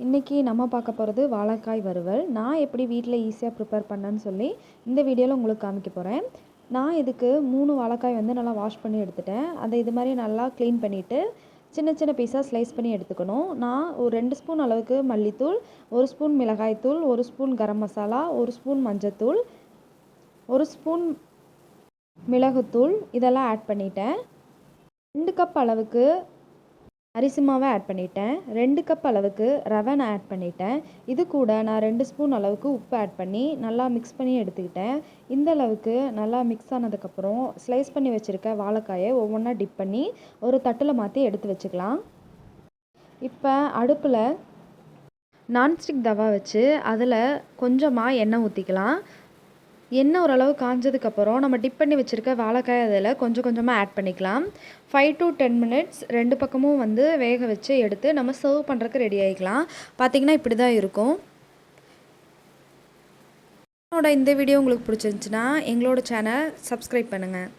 இன்றைக்கி நம்ம பார்க்க போகிறது வாழைக்காய் வறுவல். நான் எப்படி வீட்டில் ஈஸியாக ப்ரிப்பேர் பண்ணேன்னு சொல்லி இந்த வீடியோவில் உங்களுக்கு காமிக்க போகிறேன். நான் இதுக்கு 3 வாழைக்காய் வந்து நல்லா வாஷ் பண்ணி எடுத்துட்டேன். அதை இது மாதிரி நல்லா க்ளீன் பண்ணிவிட்டு சின்ன சின்ன பீஸாக ஸ்லைஸ் பண்ணி எடுத்துக்கணும். நான் ஒரு 2 ஸ்பூன் அளவுக்கு மல்லித்தூள், 1 ஸ்பூன் மிளகாய்த்தூள், 1 ஸ்பூன் கரம் மசாலா, 1 ஸ்பூன் மஞ்சத்தூள், 1 ஸ்பூன் மிளகுத்தூள் இதெல்லாம் ஆட் பண்ணிட்டேன். 2 கப் அளவுக்கு அரிசி மாவை ஆட் பண்ணிட்டேன். 2 கப் அளவுக்கு ரவை நான் ஆட் பண்ணிட்டேன். இது கூட நான் 2 ஸ்பூன் அளவுக்கு உப்பு ஆட் பண்ணி நல்லா மிக்ஸ் பண்ணி எடுத்துக்கிட்டேன். இந்த அளவுக்கு நல்லா மிக்ஸ் ஆனதுக்கப்புறம் ஸ்லைஸ் பண்ணி வச்சுருக்க வாழைக்காயை ஒவ்வொன்றா டிப் பண்ணி ஒரு தட்டில் மாற்றி எடுத்து வச்சுக்கலாம். இப்போ அடுப்பில் நான்ஸ்டிக் தவா வச்சு அதில் கொஞ்சமாக எண்ணெய் ஊற்றிக்கலாம். எண்ணெய் ஓரளவு காஞ்சதுக்கப்புறம் நம்ம டிப் பண்ணி வச்சுருக்க வாழைக்காய் அதில் கொஞ்சம் கொஞ்சமாக ஆட் பண்ணிக்கலாம். 5 to 10 மினிட்ஸ் 2 பக்கமும் வந்து வேக வச்சு எடுத்து நம்ம சர்வ் பண்ணுறதுக்கு ரெடி ஆகிக்கலாம். பார்த்திங்கன்னா இப்படி தான் இருக்கும். இந்த வீடியோ உங்களுக்கு பிடிச்சிருந்துச்சுன்னா எங்களோட சேனல் சப்ஸ்கிரைப் பண்ணுங்கள்.